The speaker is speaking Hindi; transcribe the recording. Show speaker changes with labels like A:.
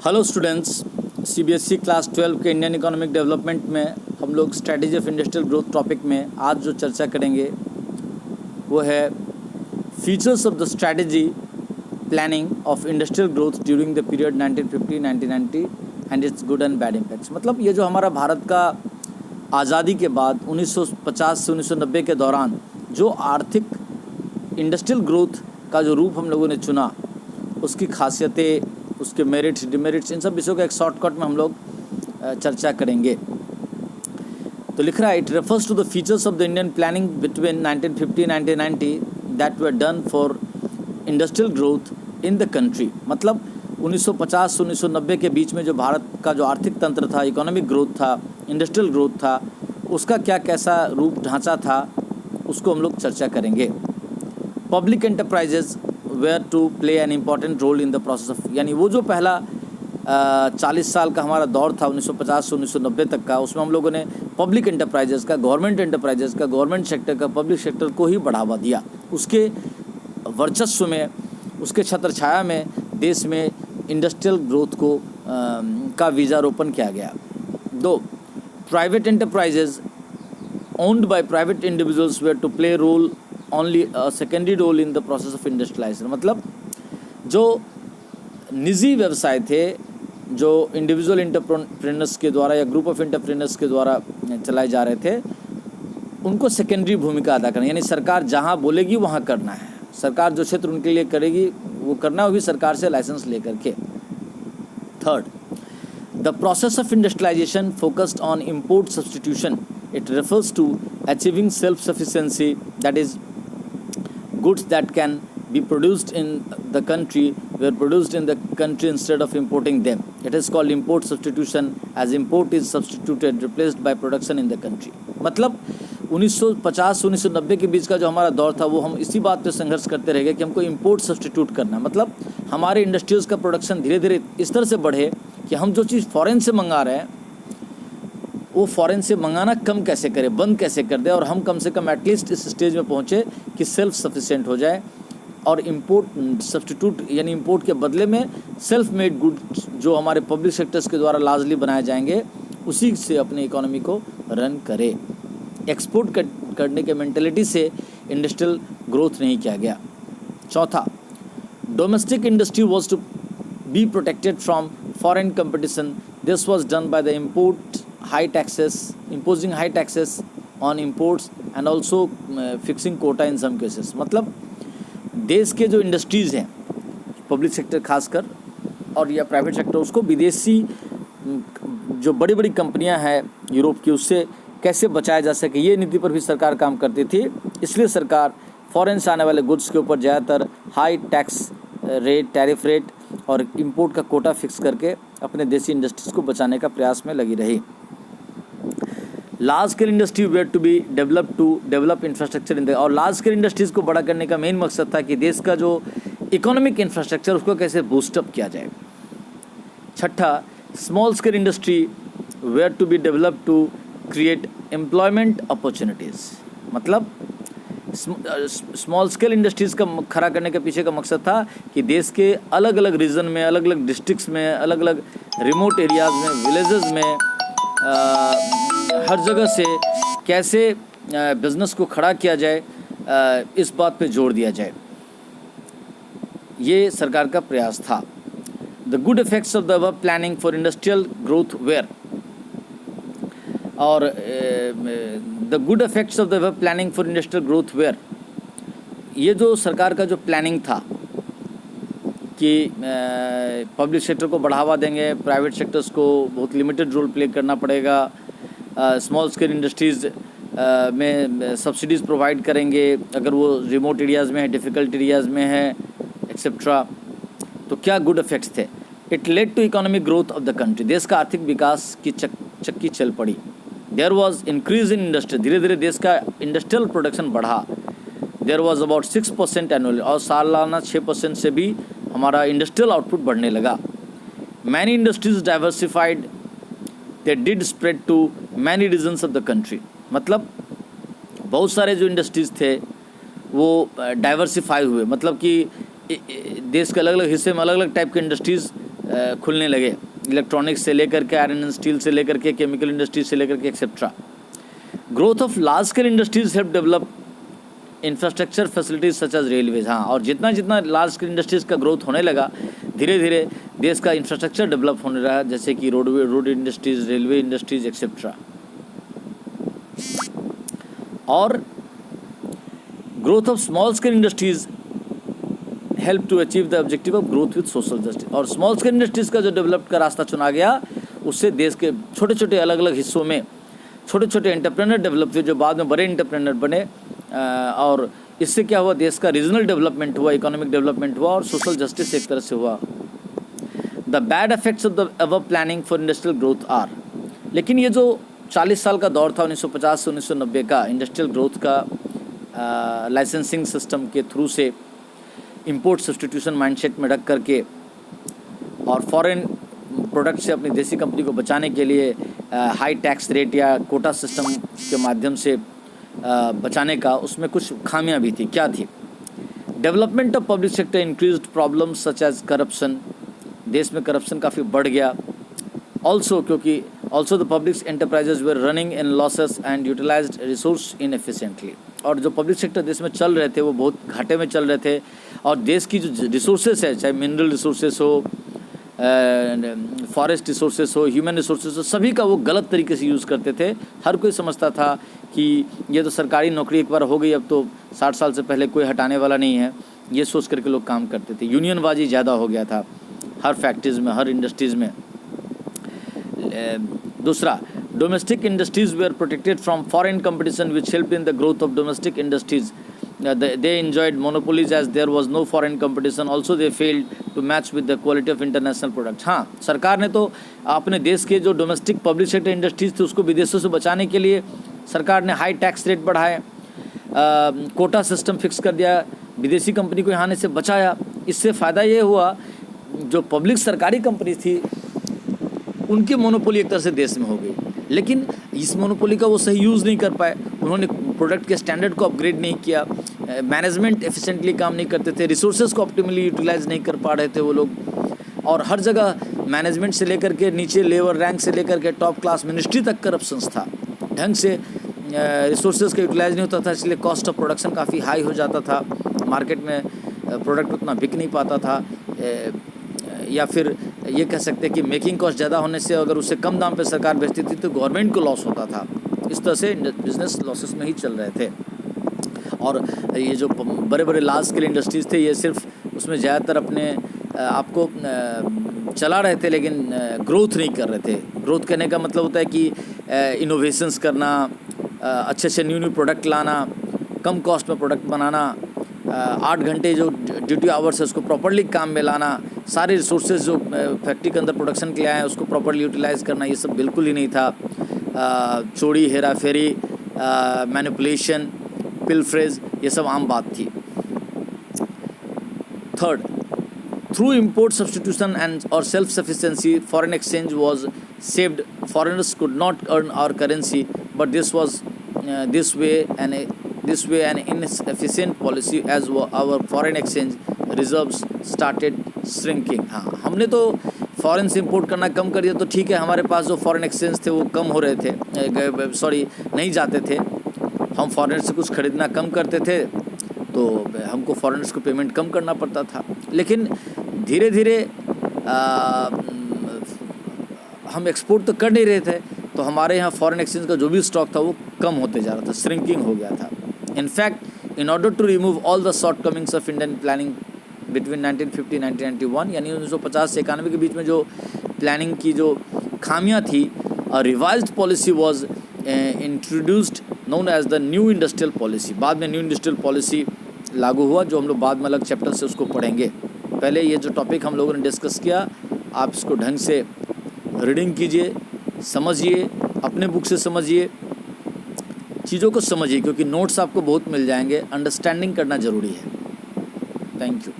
A: हेलो स्टूडेंट्स, सीबीएसई क्लास 12 के इंडियन इकोनॉमिक डेवलपमेंट में हम लोग strategy of industrial growth topic में आज जो चर्चा करेंगे वो है features of the strategy planning of industrial growth during the period 1950-1990 and it's good and bad impacts. मतलब ये जो हमारा भारत का आज़ादी के बाद 1950 से 1990 के दौरान जो आर्थिक इंडस्ट्रियल ग्रोथ का जो रूप हम लोगों ने चुना, उसकी खासियतें, उसके मेरिट्स, डिमेरिट्स, इन सब विषयों का एक शॉर्टकट में हम लोग चर्चा करेंगे। तो लिख रहा है, it refers to the features of the Indian planning between 1950-1990 that were done for industrial growth in the country. मतलब 1950 से 1990 के बीच में जो भारत का जो आर्थिक तंत्र था, इकोनॉमिक ग्रोथ था, इंडस्ट्रियल ग्रोथ था, उसका क्या कैसा रूप ढांचा था, उसको हम लोग चर्चा करेंगे। Public enterprises were to play an important role in the process of, यानी वो जो पहला 40 साल का हमारा दौर था 1950 से 1990 तक का, उसमें हम लोगों ने पब्लिक एंटरप्राइजेज़ का, गवर्नमेंट एंटरप्राइजेज़ का, गवर्नमेंट सेक्टर का, पब्लिक सेक्टर को ही बढ़ावा दिया। उसके वर्चस्व में, उसके छत्र छाया में देश में इंडस्ट्रियल ग्रोथ को का बीजारोपण किया गया। 2, private enterprises owned by private individuals were to play role only a secondary role in the process of industrialization। मतलब जो निजी व्यवसाय थे, जो इंडिविजुअल एंटरप्रेन्योर्स के द्वारा या ग्रुप ऑफ एंटरप्रेन्योर्स के द्वारा चलाए जा रहे थे, उनको सेकेंडरी भूमिका अदा करना, यानी सरकार जहाँ बोलेगी वहाँ करना है। सरकार जो क्षेत्र उनके लिए करेगी वो करना, वो भी सरकार से लाइसेंस लेकर के। 3rd, the process of industrialization focused on import substitution. It refers to achieving self-sufficiency, that is, goods that can be produced in the country were produced in the country instead of importing them. It is called import substitution, as import is substituted, replaced by production in the country. मतलब 1950 से 1990 के बीच का जो हमारा दौर था, वो हम इसी बात पे संघर्ष करते रह गए कि हमको इंपोर्ट सब्सटीट्यूट करना है। मतलब हमारे इंडस्ट्रीज़ का प्रोडक्शन धीरे धीरे इस तरह से बढ़े कि हम जो चीज़ फ़ॉरेन से मंगा रहे हैं वो फ़ॉरेन से मंगाना कम कैसे करें, बंद कैसे कर दे, और हम कम से कम एटलीस्ट इस स्टेज में पहुँचे कि सेल्फ सफिशिएंट हो जाए, और इंपोर्ट सब्सटीट्यूट यानी इंपोर्ट के बदले में सेल्फ मेड गुड्स जो हमारे पब्लिक सेक्टर्स के द्वारा लार्जली बनाए जाएंगे, उसी से अपनी इकोनॉमी को रन करे। एक्सपोर्ट करने के मेंटेलिटी से इंडस्ट्रियल ग्रोथ नहीं किया गया। 4था, domestic industry was to be protected from foreign competition. This was done by the imposing high taxes on imports and also fixing quota in some cases। मतलब देश के जो इंडस्ट्रीज़ हैं, पब्लिक सेक्टर खासकर और या प्राइवेट सेक्टर, उसको विदेशी जो बड़ी बड़ी कंपनियां हैं यूरोप की, उससे कैसे बचाया जा सके, ये नीति पर भी सरकार काम करती थी। इसलिए सरकार फॉरेन से आने वाले गुड्स के ऊपर ज़्यादातर high tax rate, tariff rate और इंपोर्ट का कोटा फिक्स करके अपने देसी इंडस्ट्रीज़ को बचाने का प्रयास में लगी रही। Large scale industry were to be develop infrastructure in the, और लार्ज स्केल इंडस्ट्रीज़ को बड़ा करने का मेन मकसद था कि देश का जो इकोनॉमिक इंफ्रास्ट्रक्चर उसको कैसे बूस्टअप किया जाए। 6था, small scale industry were to be develop to create employment opportunities. मतलब स्मॉल स्केल इंडस्ट्रीज़ का खड़ा करने के पीछे का मकसद था कि देश के अलग अलग रीजन में, अलग अलग डिस्ट्रिक्ट्स में, अलग अलग रिमोट एरियाज़ में, विलेजेस में, हर जगह से कैसे बिज़नेस को खड़ा किया जाए, इस बात पे जोर दिया जाए। ये सरकार का प्रयास था। The good effects of the above planning for industrial growth were, और the good effects of the above planning for industrial growth were, ये जो सरकार का जो प्लानिंग था कि पब्लिक सेक्टर को बढ़ावा देंगे, प्राइवेट सेक्टर्स को बहुत लिमिटेड रोल प्ले करना पड़ेगा, स्मॉल स्केल इंडस्ट्रीज़ में सब्सिडीज़ प्रोवाइड करेंगे अगर वो रिमोट एरियाज़ में है, डिफ़िकल्ट एरियाज़ में है, एक्सेट्रा। तो क्या गुड इफेक्ट्स थे? It led to economic growth of the country, देश का आर्थिक विकास की चक्की चल पड़ी। There was increase in industry, धीरे धीरे देश का इंडस्ट्रियल प्रोडक्शन बढ़ा। देयर वॉज अबाउट 6% एनुअली, और सालाना 6% से भी हमारा इंडस्ट्रियल आउटपुट बढ़ने लगा। Many industries diversified, they did spread to many regions of the country. मतलब बहुत सारे जो इंडस्ट्रीज़ थे वो डाइवर्सिफाई हुए, मतलब कि देश के अलग अलग हिस्से में अलग अलग टाइप के इंडस्ट्रीज़ खुलने लगे, इलेक्ट्रॉनिक्स से लेकर के आयरन एंड स्टील से लेकर के केमिकल इंडस्ट्री से लेकर के etcetera. Growth of large scale industries help develop infrastructure facilities such as railways. हाँ, और जितना जितना लार्ज स्केल इंडस्ट्रीज़ का ग्रोथ होने लगा, धीरे धीरे देश का इंफ्रास्ट्रक्चर डेवलप होने रहा, जैसे कि road industries, railway industries etcetera. और growth of small scale industries help to achieve the objective of growth with social justice. और स्मॉल स्केल इंडस्ट्रीज़ का जो डेवलप का रास्ता चुना गया, उससे देश के छोटे छोटे अलग अलग हिस्सों में छोटे छोटे एंटरप्रेन्योर डेवलप हुए, जो बाद में बड़े एंटरप्रेन्योर बने। और इससे क्या हुआ, देश का रीजनल डेवलपमेंट हुआ, इकोनॉमिक डेवलपमेंट हुआ और सोशल जस्टिस एक तरह से हुआ। The bad effects of the above planning for industrial growth are. लेकिन ये जो 40 साल का दौर था 1950 से 1990 का, इंडस्ट्रियल ग्रोथ का लाइसेंसिंग सिस्टम के थ्रू से इंपोर्ट सब्स्टिट्यूशन माइंडसेट में रख करके और फॉरेन प्रोडक्ट से अपनी देसी कंपनी को बचाने के लिए हाई टैक्स रेट या कोटा सिस्टम के माध्यम से बचाने का, उसमें कुछ खामियां भी थी। क्या थी? Development of public sector increased problems such as corruption. देश में करप्शन काफ़ी बढ़ गया। ऑल्सो क्योंकि also the public enterprises were running in losses and utilised resource inefficiently. और जो पब्लिक सेक्टर देश में चल रहे थे वो बहुत घाटे में चल रहे थे, और देश की जो रिसोर्सेस है, चाहे मिनरल रिसोर्सेस हो, फॉरेस्ट रिसोर्सेस हो, ह्यूमन रिसोर्सेस हो, सभी का वो गलत तरीके से यूज़ करते थे। हर कोई समझता था कि ये तो सरकारी नौकरी एक बार हो गई, अब तो 60 साल से पहले कोई हटाने वाला नहीं है, ये सोच करके लोग काम करते थे। यूनियनबाजी ज़्यादा हो गया था हर फैक्ट्रीज़ में, हर इंडस्ट्रीज़ में। दूसरा, domestic industries were protected from foreign competition which help in the growth of domestic industries. They enjoyed monopolies as there was no foreign competition. Also they failed to match with the quality of international products. हाँ, सरकार ने तो अपने देश के जो डोमेस्टिक पब्लिक सेक्टर इंडस्ट्रीज थे उसको विदेशों से बचाने के लिए सरकार ने हाई टैक्स रेट बढ़ाए, कोटा सिस्टम फिक्स कर दिया, विदेशी कंपनी को यहाँ आने से बचाया। इससे फ़ायदा ये हुआ, जो पब्लिक सरकारी कंपनी थी उनकी मोनोपोली एक तरह से देश में हो गई, लेकिन इस मोनोपोली का वो सही यूज़ नहीं कर पाए। उन्होंने प्रोडक्ट के स्टैंडर्ड को अपग्रेड नहीं किया, मैनेजमेंट एफिशिएंटली काम नहीं करते थे, रिसोर्सेज को ऑप्टिमली यूटिलाइज नहीं कर पा रहे थे वो लोग। और हर जगह मैनेजमेंट से लेकर के नीचे लेवल रैंक से लेकर के टॉप क्लास मिनिस्ट्री तक करप्शंस था। ढंग से रिसोर्सेज का यूटिलाइज नहीं होता था, इसलिए कॉस्ट ऑफ प्रोडक्शन काफ़ी हाई हो जाता था, मार्केट में प्रोडक्ट उतना बिक नहीं पाता था, या फिर ये कह सकते हैं कि मेकिंग कॉस्ट ज़्यादा होने से अगर उससे कम दाम पे सरकार बेचती थी तो गवर्नमेंट को लॉस होता था। इस तरह से बिजनेस लॉसेस में ही चल रहे थे। और ये जो बड़े बड़े लार्ज स्केल इंडस्ट्रीज़ थे, ये सिर्फ उसमें ज़्यादातर अपने आपको चला रहे थे, लेकिन ग्रोथ नहीं कर रहे थे। ग्रोथ करने का मतलब होता है कि इनोवेशंस करना, अच्छे से न्यू प्रोडक्ट लाना, कम कॉस्ट में प्रोडक्ट बनाना, 8 घंटे जो ड्यूटी आवर्स है उसको प्रॉपर्ली काम में लाना, सारे रिसोर्सेज जो फैक्ट्री के अंदर प्रोडक्शन के लिए आए उसको प्रॉपर्ली यूटिलाइज़ करना, ये सब बिल्कुल ही नहीं था। चोरी, हेरा फेरी, मैनिपुलेशन, पिलफ्रेज, ये सब आम बात थी। Third, through import substitution and और self sufficiency foreign exchange was saved. Foreigners could not earn our currency but this way an inefficient policy as our foreign exchange reserves started shrinking। हाँ, हमने तो फॉरेन से इंपोर्ट करना कम कर दिया तो ठीक है, हमारे पास जो फॉरेन एक्सचेंज थे वो कम हो रहे थे, नहीं जाते थे। हम फॉरेनर से कुछ खरीदना कम करते थे तो हमको फॉरेनर्स को पेमेंट कम करना पड़ता था। लेकिन धीरे धीरे हम एक्सपोर्ट तो कर नहीं रहे थे, तो हमारे यहाँ फॉरेन एक्सचेंज का जो भी स्टॉक था वो कम होते जा रहा था, श्रिंकिंग हो गया था। In fact, in order to remove all the shortcomings of Indian planning between 1950-1991, यानी 1950 से 91 के बीच में जो प्लानिंग की जो खामियां थी, revised policy was introduced known as the new industrial policy. बाद में न्यू इंडस्ट्रियल पॉलिसी लागू हुआ, जो हम लोग बाद में अलग चैप्टर से उसको पढ़ेंगे। पहले ये जो टॉपिक हम लोगों ने डिस्कस किया, आप इसको ढंग से रीडिंग कीजिए, समझिए, अपने बुक से समझिए, चीज़ों को समझिए, क्योंकि नोट्स आपको बहुत मिल जाएंगे। अंडरस्टैंडिंग करना ज़रूरी है। Thank you.